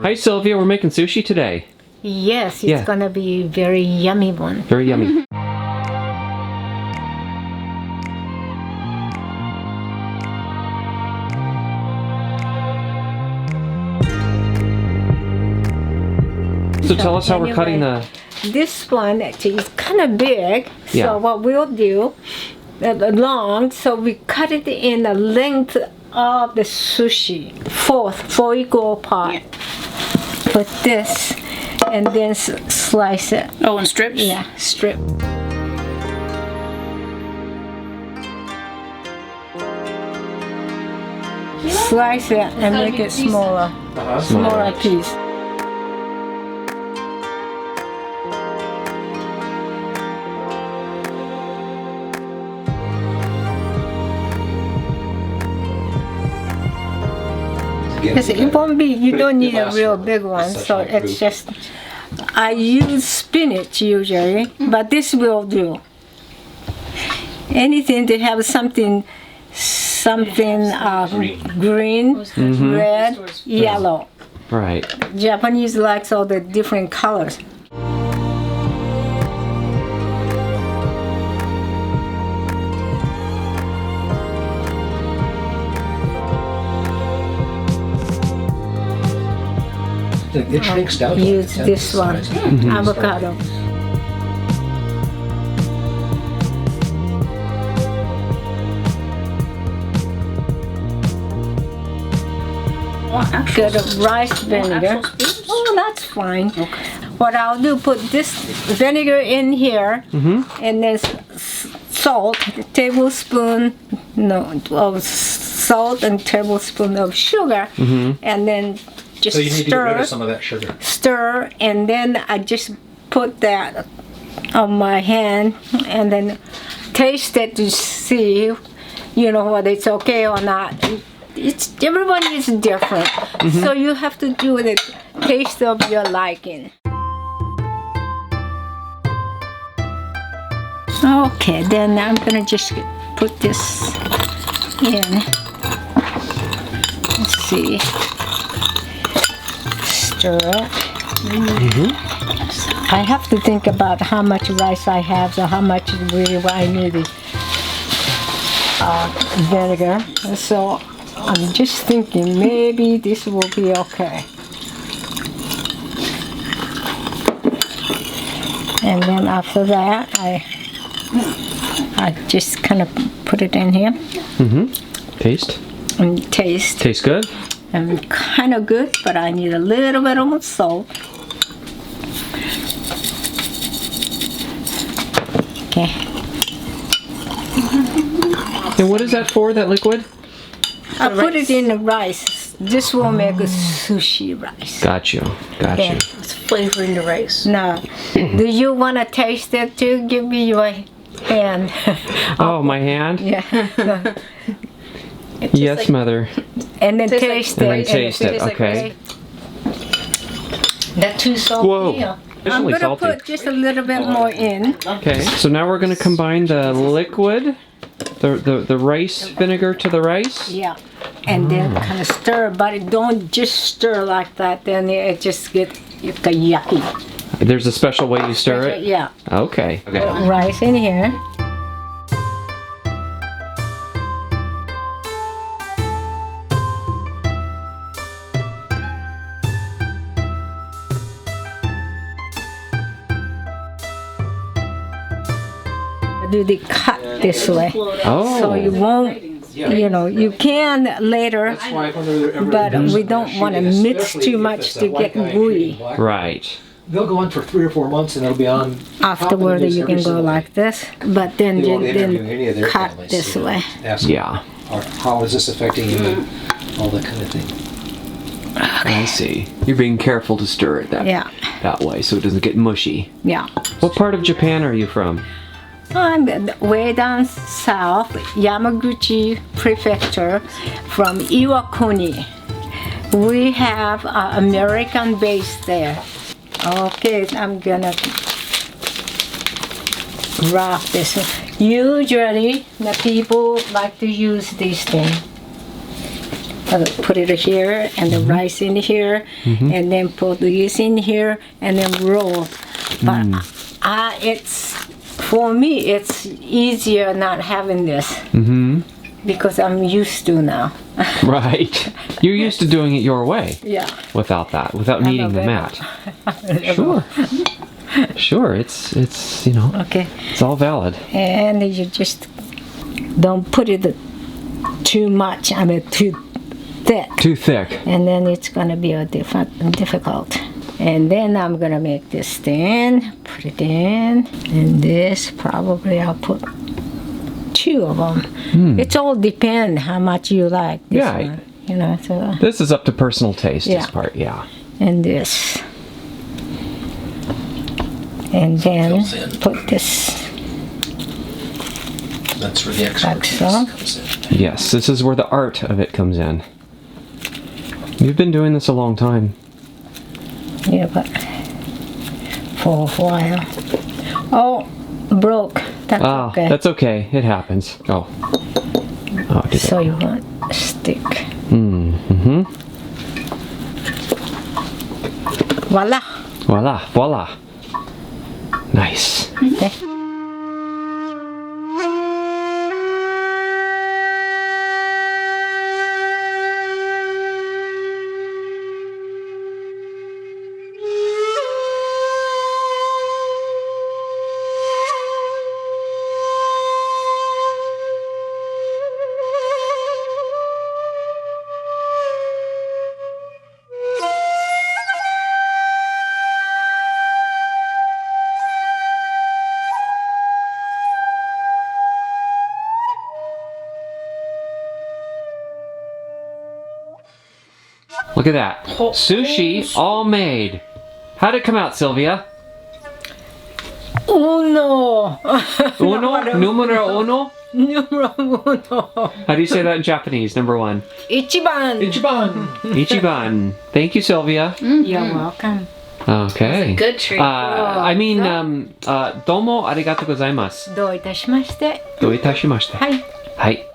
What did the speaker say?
Hi Sylvia, we're making sushi today. Yes, it's gonna be very yummy one. Very yummy. So tell us how we're cutting the... This one actually is kind of big, so Yeah. what we'll do, long, so we cut it in the length of the sushi, four equal part. Put this, and then slice it. Oh, in strips? Yeah, strip. Slice it and make it smaller, smaller piece. Because it won't be, you don't need a real big one, so it's just, I use spinach usually, but this will do. Anything to have something green, red, yellow. Right. Japanese likes all the different colors. It shrinks down. Use this one, avocado. Get a rice vinegar. Oh, that's fine. Okay. What I'll do, put this vinegar in here, and then salt, tablespoon, of salt and tablespoon of sugar, and then just So you need to get rid stir, of some of that sugar. stir, and then I just put that on my hand, and then taste it to see, whether it's okay or not. Everybody is different, so you have to do the taste of your liking. Okay, then I'm gonna just put this in. Let's see. Stir it. I have to think about how much rice I have, so how much really I need the vinegar. So I'm just thinking maybe this will be okay. And then after that, I just kind of put it in here. Taste? And taste. Tastes good? And kind of good, but I need a little bit of salt. Okay. And what is that for, that liquid? I put it in the rice. This will make a sushi rice. Got you. Got Yeah. you. It's flavoring the rice. Now, do you want to taste it too? Give me your hand. Oh, my hand? Yeah. Yes, mother. And then Tastes like taste And then it. taste it. tastes like Okay. Not too salty. Whoa. Yeah. It's I'm only going to salty. put just a little bit more in. Okay, so now we're going to combine the liquid, the rice vinegar to the rice. Yeah. And then kind of stir, but don't just stir like that, then it just gets yucky. There's a special way you stir it? Yeah. Okay. Rice in here. Do the cut this way, Oh. so you won't, you can later, but we don't want to mix too much to get gooey. Right. They'll go on for 3 or 4 months and it'll be on. Afterward, you can go like this, but then They won't interview any of their cut families, this so way. ask Yeah. or how is this affecting you and all that kind of thing. I see. You're being careful to stir it that way so it doesn't get mushy. Yeah. What part of Japan are you from? I'm way down south, Yamaguchi Prefecture, from Iwakuni. We have an American base there. Okay, I'm gonna wrap this. Usually, the people like to use this thing. put it here and the rice in here, and then put this in here and then roll. But it's for me, it's easier not having this because I'm used to now. Right. You're used to doing it your way. Yeah. Without that, without needing the mat. Sure. Sure. It's Okay. it's all valid. And you just don't put it too much. I mean, too thick. Too thick. And then it's gonna be difficult. And then I'm gonna make this stand, put it in, and this probably I'll put 2 of them. It's all depend how much you like. This Yeah. one, so. This is up to personal taste. Yeah. This part, yeah. And this. And then Fills in. put this. That's where the expertise so. comes in. Yes, this is where the art of it comes in. You've been doing this a long time. Yeah, but for a while. Oh, broke. That's okay. That's okay. It happens. Oh. Oh, did So you want stick. Mm-hmm. Voila. Voila, voila. Nice. Okay. Look at that. Sushi all made. How'd it come out, Sylvia? Uno. Uno? Numero uno? Numero uno. How do you say that in Japanese? Number 1. Ichiban. Ichiban! Ichiban. Thank you, Sylvia. You're welcome. Okay. Good treat. I mean, domo arigatou gozaimasu. どういたしまして。どういたしまして。はい。はい。